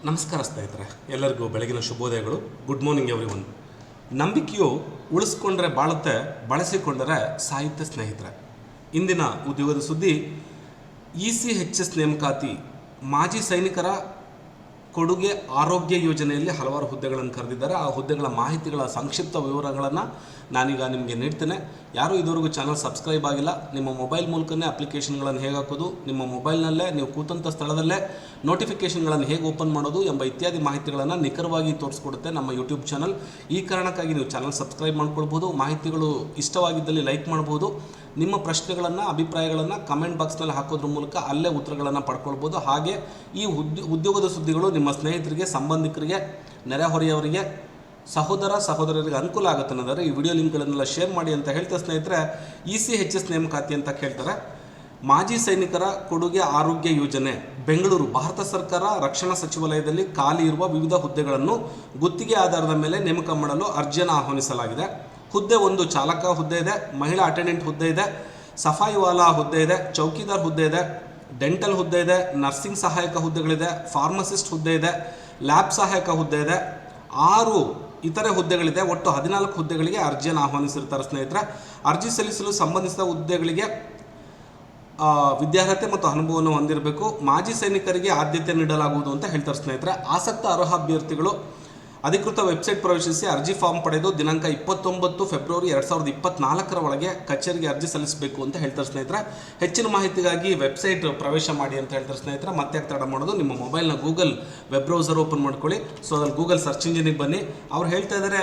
ನಮಸ್ಕಾರ ಸ್ನೇಹಿತರೆ, ಎಲ್ಲರಿಗೂ ಬೆಳಗಿನ ಶುಭೋದಯಗಳು. Good morning everyone. ನಂಬಿಕೆಯು ಉಳಿಸ್ಕೊಂಡ್ರೆ ಬಾಳುತ್ತೆ, ಬಳಸಿಕೊಂಡರೆ ಸಾಯುತ್ತೆ ಸ್ನೇಹಿತರೆ. ಇಂದಿನ ಉದ್ಯೋಗದ ಸುದ್ದಿ, ECHS ನೇಮಕಾತಿ. ಮಾಜಿ ಸೈನಿಕರ ಕೊಡುಗೆ ಆರೋಗ್ಯ ಯೋಜನೆಯಲ್ಲಿ ಹಲವಾರು ಹುದ್ದೆಗಳನ್ನು ಕರೆದಿದ್ದಾರೆ. ಆ ಹುದ್ದೆಗಳ ಮಾಹಿತಿಗಳ ಸಂಕ್ಷಿಪ್ತ ವಿವರಗಳನ್ನು ನಾನೀಗ ನಿಮಗೆ ನೀಡ್ತೇನೆ. ಯಾರೂ ಇದುವರೆಗೂ ಚಾನಲ್ ಸಬ್ಸ್ಕ್ರೈಬ್ ಆಗಿಲ್ಲ, ನಿಮ್ಮ ಮೊಬೈಲ್ ಮೂಲಕನೇ ಅಪ್ಲಿಕೇಶನ್ಗಳನ್ನು ಹೇಗೆ ಹಾಕೋದು, ನಿಮ್ಮ ಮೊಬೈಲ್ನಲ್ಲೇ ನೀವು ಕೂತಂಥ ಸ್ಥಳದಲ್ಲೇ ನೋಟಿಫಿಕೇಷನ್ಗಳನ್ನು ಹೇಗೆ ಓಪನ್ ಮಾಡೋದು ಎಂಬ ಇತ್ಯಾದಿ ಮಾಹಿತಿಗಳನ್ನು ನಿಖರವಾಗಿ ತೋರಿಸ್ಕೊಡುತ್ತೆ ನಮ್ಮ ಯೂಟ್ಯೂಬ್ ಚಾನಲ್. ಈ ಕಾರಣಕ್ಕಾಗಿ ನೀವು ಚಾನಲ್ ಸಬ್ಸ್ಕ್ರೈಬ್ ಮಾಡ್ಕೊಳ್ಬೋದು. ಮಾಹಿತಿಗಳು ಇಷ್ಟವಾಗಿದ್ದಲ್ಲಿ ಲೈಕ್ ಮಾಡ್ಬೋದು. ನಿಮ್ಮ ಪ್ರಶ್ನೆಗಳನ್ನು, ಅಭಿಪ್ರಾಯಗಳನ್ನು ಕಮೆಂಟ್ ಬಾಕ್ಸ್ನಲ್ಲಿ ಹಾಕೋದ್ರ ಮೂಲಕ ಅಲ್ಲೇ ಉತ್ತರಗಳನ್ನು ಪಡ್ಕೊಳ್ಬೋದು. ಹಾಗೆ ಈ ಉದ್ಯೋಗದ ಸುದ್ದಿಗಳು ನಿಮ್ಮ ಸ್ನೇಹಿತರಿಗೆ, ಸಂಬಂಧಿಕರಿಗೆ, ನೆರೆಹೊರೆಯವರಿಗೆ, ಸಹೋದರರಿಗೆ ಅನುಕೂಲ ಆಗುತ್ತೆ ಅನ್ನೋದಾದ್ರೆ ಈ ವಿಡಿಯೋ ಲಿಂಕ್ಗಳನ್ನೆಲ್ಲ ಶೇರ್ ಮಾಡಿ ಅಂತ ಹೇಳ್ತಾ ಸ್ನೇಹಿತರೆ, ECHS ನೇಮಕಾತಿ ಅಂತ ಕೇಳ್ತಾರೆ. ಮಾಜಿ ಸೈನಿಕರ ಕೊಡುಗೆ ಆರೋಗ್ಯ ಯೋಜನೆ ಬೆಂಗಳೂರು. ಭಾರತ ಸರ್ಕಾರ ರಕ್ಷಣಾ ಸಚಿವಾಲಯದಲ್ಲಿ ಖಾಲಿ ಇರುವ ವಿವಿಧ ಹುದ್ದೆಗಳನ್ನು ಗುತ್ತಿಗೆ ಆಧಾರದ ಮೇಲೆ ನೇಮಕ ಮಾಡಲು ಅರ್ಜಿಯನ್ನು ಆಹ್ವಾನಿಸಲಾಗಿದೆ. ಹುದ್ದೆ ಒಂದು ಚಾಲಕ ಹುದ್ದೆ ಇದೆ, ಮಹಿಳಾ ಅಟೆಂಡೆಂಟ್ ಹುದ್ದೆ ಇದೆ, ಸಫಾಯಿವಾಲಾ ಹುದ್ದೆ ಇದೆ, ಚೌಕಿದಾರ್ ಹುದ್ದೆ ಇದೆ, ಡೆಂಟಲ್ ಹುದ್ದೆ ಇದೆ, ನರ್ಸಿಂಗ್ ಸಹಾಯಕ ಹುದ್ದೆಗಳಿದೆ, ಫಾರ್ಮಸಿಸ್ಟ್ ಹುದ್ದೆ ಇದೆ, ಲ್ಯಾಬ್ ಸಹಾಯಕ ಹುದ್ದೆ ಇದೆ, 6 ಇತರೆ ಹುದ್ದೆಗಳಿದೆ. ಒಟ್ಟು 14 ಹುದ್ದೆಗಳಿಗೆ ಅರ್ಜಿಯನ್ನು ಆಹ್ವಾನಿಸಿರ್ತಾರೆ ಸ್ನೇಹಿತರೆ. ಅರ್ಜಿ ಸಲ್ಲಿಸಲು ಸಂಬಂಧಿಸಿದ ಹುದ್ದೆಗಳಿಗೆ ವಿದ್ಯಾರ್ಹತೆ ಮತ್ತು ಅನುಭವವನ್ನು ಹೊಂದಿರಬೇಕು. ಮಾಜಿ ಸೈನಿಕರಿಗೆ ಆದ್ಯತೆ ನೀಡಲಾಗುವುದು ಅಂತ ಹೇಳ್ತಾರೆ ಸ್ನೇಹಿತರೆ. ಆಸಕ್ತ ಅರ್ಹ ಅಭ್ಯರ್ಥಿಗಳು ಅಧಿಕೃತ ವೆಬ್ಸೈಟ್ ಪ್ರವೇಶಿಸಿ ಅರ್ಜಿ ಫಾರ್ಮ್ ಪಡೆದು ದಿನಾಂಕ 29 ಫೆಬ್ರವರಿ 2024 ಒಳಗೆ ಕಚೇರಿಗೆ ಅರ್ಜಿ ಸಲ್ಲಿಸಬೇಕು ಅಂತ ಹೇಳ್ತಾರೆ ಸ್ನೇಹಿತರೆ. ಹೆಚ್ಚಿನ ಮಾಹಿತಿಗಾಗಿ ವೆಬ್ಸೈಟ್ ಪ್ರವೇಶ ಮಾಡಿ ಅಂತ ಹೇಳ್ತಾರೆ ಸ್ನೇಹಿತರೆ. ಮತ್ತೆ ತಡ ಮಾಡೋದು, ನಿಮ್ಮ ಮೊಬೈಲ್ನ ಗೂಗಲ್ ವೆಬ್ ಬ್ರೌಸರ್ ಓಪನ್ ಮಾಡ್ಕೊಳ್ಳಿ. ಸೊ ಅದ್ರಲ್ಲಿ ಗೂಗಲ್ ಸರ್ಚ್ ಇಂಜಿನಿಗೆ ಬನ್ನಿ. ಅವ್ರು ಹೇಳ್ತಾ ಇದ್ದಾರೆ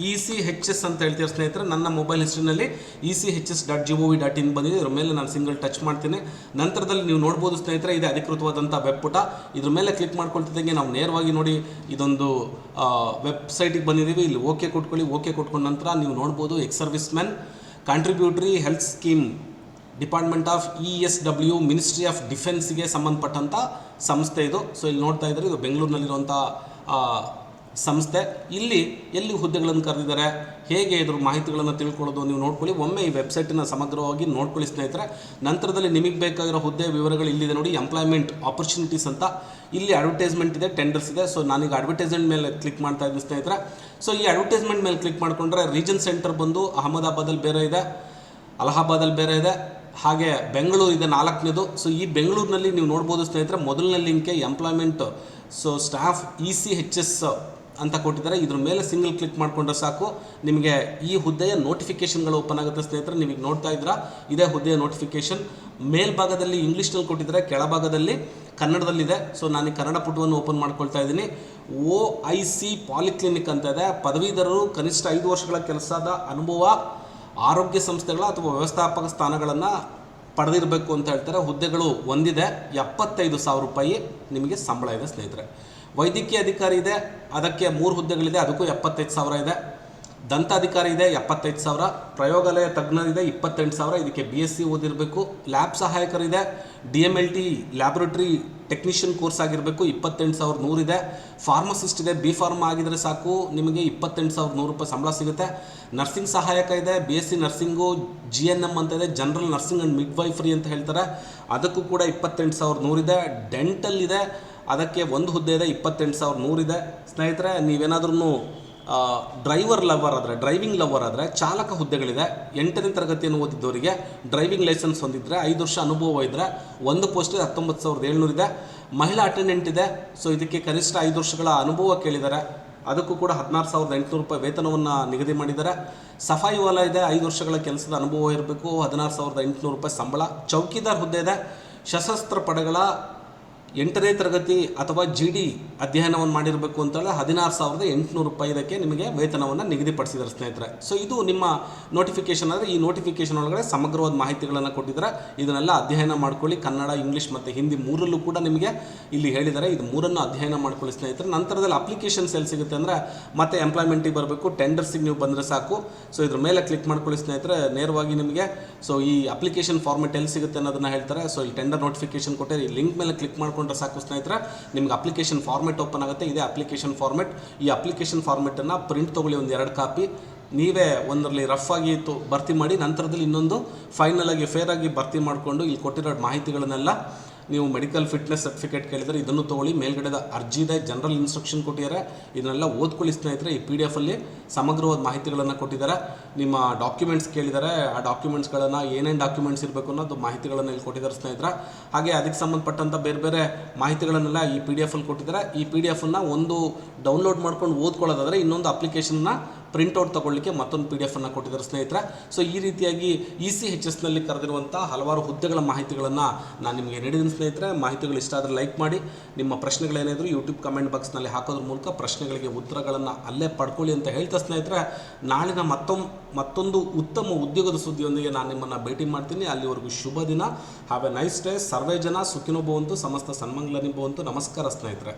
ECHS ಅಂತ ಹೇಳ್ತೀರಾ ಸ್ನೇಹಿತರೆ. ನನ್ನ ಮೊಬೈಲ್ ಹಿಸ್ಟ್ರಿನಲ್ಲಿ ECHS.gov.in ಬಂದಿದೆ. ಇದ್ರ ಮೇಲೆ ನಾನು ಸಿಂಗಲ್ ಟಚ್ ಮಾಡ್ತೀನಿ. ನಂತರದಲ್ಲಿ ನೀವು ನೋಡ್ಬೋದು ಸ್ನೇಹಿತರೆ, ಇದೆ ಅಧಿಕೃತವಾದಂಥ ವೆಬ್ ಪುಟ. ಇದ್ರ ಮೇಲೆ ಕ್ಲಿಕ್ ಮಾಡ್ಕೊಳ್ತಿದ್ದಂಗೆ ನಾವು ನೇರವಾಗಿ ನೋಡಿ ಇದೊಂದು ವೆಬ್ಸೈಟಿಗೆ ಬಂದಿದ್ದೀವಿ. ಇಲ್ಲಿ ಓಕೆ ಕೊಟ್ಕೊಳ್ಳಿ. ಓಕೆ ಕೊಟ್ಕೊಂಡ ನಂತರ ನೀವು ನೋಡ್ಬೋದು, ex service men contributory health scheme, department of ESW, ministry of ಡಿಫೆನ್ಸ್ಗೆ ಸಂಬಂಧಪಟ್ಟಂಥ ಸಂಸ್ಥೆ ಇದು. ಸೊ ಇಲ್ಲಿ ನೋಡ್ತಾ ಇದ್ದಾರೆ, ಇದು ಬೆಂಗಳೂರಿನಲ್ಲಿರುವಂಥ ಸಂಸ್ಥೆ. ಇಲ್ಲಿ ಎಲ್ಲಿ ಹುದ್ದೆಗಳನ್ನು ಕರೆದಿದ್ದಾರೆ, ಹೇಗೆ ಇದ್ರ ಮಾಹಿತಿಗಳನ್ನು ತಿಳ್ಕೊಳ್ಳೋದು ನೀವು ನೋಡ್ಕೊಳ್ಳಿ. ಒಮ್ಮೆ ಈ ವೆಬ್ಸೈಟನ್ನು ಸಮಗ್ರವಾಗಿ ನೋಡ್ಕೊಳ್ಳಿ ಸ್ನೇಹಿತರೆ. ನಂತರದಲ್ಲಿ ನಿಮಗೆ ಬೇಕಾಗಿರೋ ಹುದ್ದೆ ವಿವರಗಳು ಇಲ್ಲಿದೆ ನೋಡಿ, ಎಂಪ್ಲಾಯ್ಮೆಂಟ್ ಆಪರ್ಚುನಿಟೀಸ್ ಅಂತ. ಇಲ್ಲಿ ಅಡ್ವರ್ಟೈಸ್ಮೆಂಟ್ ಇದೆ, ಟೆಂಡರ್ಸ್ ಇದೆ. ಸೊ ನಾನೀಗ ಅಡ್ವರ್ಟೈಸ್ಮೆಂಟ್ ಮೇಲೆ ಕ್ಲಿಕ್ ಮಾಡ್ತಾ ಇದ್ದೀನಿ ಸ್ನೇಹಿತರೆ. ಸೊ ಈ ಅಡ್ವರ್ಟೈಸ್ಮೆಂಟ್ ಮೇಲೆ ಕ್ಲಿಕ್ ಮಾಡಿಕೊಂಡ್ರೆ ರೀಜನ್ ಸೆಂಟರ್ ಬಂದು ಅಹಮದಾಬಾದಲ್ಲಿ ಬೇರೆ ಇದೆ, ಅಲಹಾಬಾದಲ್ಲಿ ಬೇರೆ ಇದೆ, ಹಾಗೆ ಬೆಂಗಳೂರು ಇದೆ 4ನೇದು. ಸೊ ಈ ಬೆಂಗಳೂರಿನಲ್ಲಿ ನೀವು ನೋಡ್ಬೋದು ಸ್ನೇಹಿತರೆ, ಮೊದಲನೇ ಲಿಂಕೆ ಎಂಪ್ಲಾಯ್ಮೆಂಟ್. ಸೊ ಸ್ಟಾಫ್ ECHS ಅಂತ ಕೊಟ್ಟಿದ್ದಾರೆ. ಇದ್ರ ಮೇಲೆ ಸಿಂಗಲ್ ಕ್ಲಿಕ್ ಮಾಡಿಕೊಂಡ್ರೆ ಸಾಕು, ನಿಮಗೆ ಈ ಹುದ್ದೆಯ ನೋಟಿಫಿಕೇಷನ್ಗಳು ಓಪನ್ ಆಗುತ್ತೆ ಸ್ನೇಹಿತರೆ. ನೀವೀಗ ನೋಡ್ತಾ ಇದ್ದೀರಾ, ಇದೇ ಹುದ್ದೆಯ ನೋಟಿಫಿಕೇಷನ್. ಮೇಲ್ಭಾಗದಲ್ಲಿ ಇಂಗ್ಲೀಷ್ನಲ್ಲಿ ಕೊಟ್ಟಿದ್ದಾರೆ, ಕೆಳಭಾಗದಲ್ಲಿ ಕನ್ನಡದಲ್ಲಿದೆ. ಸೊ ನಾನು ಈ ಕನ್ನಡ ಪುಟವನ್ನು ಓಪನ್ ಮಾಡ್ಕೊಳ್ತಾ ಇದ್ದೀನಿ. OIC ಪಾಲಿಕ್ಲಿನಿಕ್ ಅಂತ ಇದೆ. ಪದವೀಧರರು ಕನಿಷ್ಠ 5 ವರ್ಷಗಳ ಕೆಲಸದ ಅನುಭವ ಆರೋಗ್ಯ ಸಂಸ್ಥೆಗಳ ಅಥವಾ ವ್ಯವಸ್ಥಾಪಕ ಸ್ಥಾನಗಳನ್ನು ಪಡೆದಿರಬೇಕು ಅಂತ ಹೇಳ್ತಾರೆ. ಹುದ್ದೆಗಳು ಒಂದಿದೆ, 75,000 ರೂಪಾಯಿ ನಿಮಗೆ ಸಂಬಳ ಇದೆ ಸ್ನೇಹಿತರೆ. ವೈದ್ಯಕೀಯ ಅಧಿಕಾರಿ ಇದೆ, ಅದಕ್ಕೆ 3 ಹುದ್ದೆಗಳಿದೆ, ಅದಕ್ಕೂ 75,000 ಇದೆ. ದಂತಾಧಿಕಾರಿ ಇದೆ, 75,000. ಪ್ರಯೋಗಾಲಯ ತಜ್ಞರಿದೆ, 28,000. ಇದಕ್ಕೆ BSc ಓದಿರಬೇಕು. ಲ್ಯಾಬ್ ಸಹಾಯಕರಿದೆ, DMLT ಲ್ಯಾಬೊರೇಟರಿ ಟೆಕ್ನಿಷಿಯನ್ ಕೋರ್ಸ್ ಆಗಿರಬೇಕು, 28,100 ಇದೆ. ಫಾರ್ಮಸಿಸ್ಟ್ ಇದೆ, B ಫಾರ್ಮ್ ಆಗಿದ್ರೆ ಸಾಕು, ನಿಮಗೆ 28,100 ರೂಪಾಯಿ ಸಂಬಳ ಸಿಗುತ್ತೆ. ನರ್ಸಿಂಗ್ ಸಹಾಯಕ ಇದೆ, BSc ನರ್ಸಿಂಗು, GNM ಅಂತ ಇದೆ, ಜನರಲ್ ನರ್ಸಿಂಗ್ ಆ್ಯಂಡ್ ಮಿಡ್ವೈಫರಿ ಅಂತ ಹೇಳ್ತಾರೆ, ಅದಕ್ಕೂ ಕೂಡ 28,100 ಇದೆ. ಡೆಂಟಲ್ ಇದೆ, ಅದಕ್ಕೆ 1 ಹುದ್ದೆ ಇದೆ, 28,100 ಇದೆ ಸ್ನೇಹಿತರೆ. ನೀವೇನಾದ್ರೂ ಡ್ರೈವಿಂಗ್ ಲವರ್ ಆದರೆ ಚಾಲಕ ಹುದ್ದೆಗಳಿದೆ. 8ನೇ ತರಗತಿಯನ್ನು ಓದಿದ್ದವರಿಗೆ ಡ್ರೈವಿಂಗ್ ಲೈಸೆನ್ಸ್ ಹೊಂದಿದ್ರೆ, 5 ವರ್ಷ ಅನುಭವ ಇದ್ದರೆ 1 ಪೋಸ್ಟಿಗೆ 19,700 ಇದೆ. ಮಹಿಳಾ ಅಟೆಂಡೆಂಟ್ ಇದೆ. ಸೊ ಇದಕ್ಕೆ ಕನಿಷ್ಠ 5 ವರ್ಷಗಳ ಅನುಭವ ಕೇಳಿದ್ದಾರೆ, ಅದಕ್ಕೂ ಕೂಡ 16,800 ರೂಪಾಯಿ ವೇತನವನ್ನು ನಿಗದಿ ಮಾಡಿದ್ದಾರೆ. ಸಫಾಯಿವಾಲಾ ಇದೆ, 5 ವರ್ಷಗಳ ಕೆಲಸದ ಅನುಭವ ಇರಬೇಕು, 16,800 ರೂಪಾಯಿ ಸಂಬಳ. ಚೌಕಿದಾರ್ ಹುದ್ದೆ ಇದೆ, ಸಶಸ್ತ್ರ ಪಡೆಗಳ 8ನೇ ತರಗತಿ ಅಥವಾ GD ಅಧ್ಯಯನವನ್ನು ಮಾಡಿರಬೇಕು ಅಂತೇಳಿ 16,800 ರೂಪಾಯಿ ಇದಕ್ಕೆ ನಿಮಗೆ ವೇತನವನ್ನು ನಿಗದಿಪಡಿಸಿದ್ದಾರೆ ಸ್ನೇಹಿತರೆ. ಸೊ ಇದು ನಿಮ್ಮ ನೋಟಿಫಿಕೇಷನ್. ಆದರೆ ಈ ನೋಟಿಫಿಕೇಷನ್ ಒಳಗಡೆ ಸಮಗ್ರವಾದ ಮಾಹಿತಿಗಳನ್ನು ಕೊಟ್ಟಿದ್ದಾರೆ. ಇದನ್ನೆಲ್ಲ ಅಧ್ಯಯನ ಮಾಡ್ಕೊಳ್ಳಿ. ಕನ್ನಡ, ಇಂಗ್ಲೀಷ್ ಮತ್ತು ಹಿಂದಿ 3ರಲ್ಲೂ ಕೂಡ ನಿಮಗೆ ಇಲ್ಲಿ ಹೇಳಿದ್ದಾರೆ. ಇದು 3ಅನ್ನು ಅಧ್ಯಯನ ಮಾಡ್ಕೊಳ್ಳಿ ಸ್ನೇಹಿತರೆ. ನಂತರದಲ್ಲಿ ಅಪ್ಲಿಕೇಶನ್ಸ್ ಎಲ್ಲಿ ಸಿಗುತ್ತೆ ಅಂದರೆ, ಮತ್ತೆ ಎಂಪ್ಲಾಯ್ಮೆಂಟಿಗೆ ಬರಬೇಕು, ಟೆಂಡರ್ಸಿಗೆ ನೀವು ಬಂದರೆ ಸಾಕು. ಸೊ ಇದ್ರ ಮೇಲೆ ಕ್ಲಿಕ್ ಮಾಡ್ಕೊಳ್ಳಿ ಸ್ನೇಹಿತರೆ. ನೇರವಾಗಿ ನಿಮಗೆ ಸೊ ಈ ಅಪ್ಲಿಕೇಶನ್ ಫಾರ್ಮೆಟ್ ಎಲ್ಲಿ ಸಿಗುತ್ತೆ ಅನ್ನೋದನ್ನು ಹೇಳ್ತಾರೆ. ಸೊ ಇಲ್ಲಿ ಟೆಂಡರ್ ನೋಟಿಫಿಕೇಶನ್ ಕೊಟ್ಟರೆ ಈ ಲಿಂಕ್ ಮೇಲೆ ಕ್ಲಿಕ್ ಮಾಡ್ಕೊಂಡ್ರೆ ಸಾಕು ಸ್ನೇಹಿತರೆ, ನಿಮ್ಗೆ ಅಪ್ಲಿಕೇಶನ್ ಫಾರ್ಮೆಟ್ ಓಪನ್ ಆಗುತ್ತೆ. ಇದೇ ಅಪ್ಲಿಕೇಶನ್ ಫಾರ್ಮೆಟ್. ಈ ಅಪ್ಲಿಕೇಶನ್ ಫಾರ್ಮೆಟನ್ನು ಪ್ರಿಂಟ್ ತೊಗೊಳ್ಳಿ, ಒಂದು 2 ಕಾಪಿ. ನೀವೇ ಒಂದರಲ್ಲಿ ರಫ್ ಆಗಿ ಭರ್ತಿ ಮಾಡಿ, ನಂತರದಲ್ಲಿ ಇನ್ನೊಂದು ಫೈನಲ್ ಆಗಿ ಫೇರ್ ಆಗಿ ಭರ್ತಿ ಮಾಡಿಕೊಂಡು ಇಲ್ಲಿ ಕೊಟ್ಟಿರೋ ಮಾಹಿತಿಗಳನ್ನೆಲ್ಲ ನೀವು ಮೆಡಿಕಲ್ ಫಿಟ್ನೆಸ್ ಸರ್ಟಿಫಿಕೇಟ್ ಕೇಳಿದರೆ ಇದನ್ನು ತೊಗೊಳ್ಳಿ. ಮೇಲ್ಗಡೆದ ಅರ್ಜಿ ಇದೆ, ಜನರಲ್ ಇನ್ಸ್ಟ್ರಕ್ಷನ್ ಕೊಟ್ಟಿದ್ದಾರೆ, ಇದನ್ನೆಲ್ಲ ಓದ್ಕೊಳ್ಳಿ ಸ್ನೇಹಿತರೆ. ಈ PDF ಅಲ್ಲಿ ಸಮಗ್ರವಾದ ಮಾಹಿತಿಗಳನ್ನು ಕೊಟ್ಟಿದ್ದಾರೆ. ನಿಮ್ಮ ಡಾಕ್ಯುಮೆಂಟ್ಸ್ ಕೇಳಿದ್ದಾರೆ, ಆ ಡಾಕ್ಯುಮೆಂಟ್ಸ್ಗಳನ್ನು ಏನೇನು ಡಾಕ್ಯುಮೆಂಟ್ಸ್ ಇರಬೇಕು ಅನ್ನೋದು ಮಾಹಿತಿಗಳನ್ನು ಇಲ್ಲಿ ಕೊಟ್ಟಿದ್ದಾರೆ ಸ್ನೇಹಿತರೆ. ಹಾಗೆ ಅದಕ್ಕೆ ಸಂಬಂಧಪಟ್ಟಂಥ ಬೇರೆ ಬೇರೆ ಮಾಹಿತಿಗಳನ್ನೆಲ್ಲ ಈ PDF ಅಲ್ಲಿ ಕೊಟ್ಟಿದ್ದಾರೆ. ಈ PDF ಒಂದು ಡೌನ್ಲೋಡ್ ಮಾಡ್ಕೊಂಡು ಓದ್ಕೊಳ್ಳೋದಾದರೆ ಇನ್ನೊಂದು ಅಪ್ಲಿಕೇಶನ್ನ ಪ್ರಿಂಟ್ಔಟ್ ತೊಗೊಳ್ಳಿಕ್ಕೆ ಮತ್ತೊಂದು PDF ಕೊಟ್ಟಿದ್ದಾರೆ ಸ್ನೇಹಿತರೆ. ಸೊ ಈ ರೀತಿಯಾಗಿ ECHSನಲ್ಲಿ ಕರೆದಿರುವಂಥ ಹಲವಾರು ಹುದ್ದೆಗಳ ಮಾಹಿತಿಗಳನ್ನು ನಾನು ನಿಮಗೆ ನೀಡಿದ್ದೀನಿ ಸ್ನೇಹಿತರೆ. ಮಾಹಿತಿಗಳು ಇಷ್ಟ ಆದರೆ ಲೈಕ್ ಮಾಡಿ. ನಿಮ್ಮ ಪ್ರಶ್ನೆಗಳೇನಾದರೂ ಯೂಟ್ಯೂಬ್ ಕಮೆಂಟ್ ಬಾಕ್ಸ್ನಲ್ಲಿ ಹಾಕೋದ್ರ ಮೂಲಕ ಪ್ರಶ್ನೆಗಳಿಗೆ ಉತ್ತರಗಳನ್ನು ಅಲ್ಲೇ ಪಡ್ಕೊಳ್ಳಿ ಅಂತ ಹೇಳ್ತಾ ಸ್ನೇಹಿತರೆ, ನಾಳಿನ ಮತ್ತೊಂದು ಉತ್ತಮ ಉದ್ಯೋಗದ ಸುದ್ದಿಯೊಂದಿಗೆ ನಾನು ನಿಮ್ಮನ್ನು ಭೇಟಿ ಮಾಡ್ತೀನಿ. ಅಲ್ಲಿವರೆಗೂ ಶುಭ ದಿನ. Have a nice day. ಸರ್ವೇ ಜನ ಸುಖಿನೋ ಭವಂತು, ಸಮಸ್ತ ಸನ್ಮಂಗಲನಿ ಭವಂತು. ನಮಸ್ಕಾರ ಸ್ನೇಹಿತರೆ.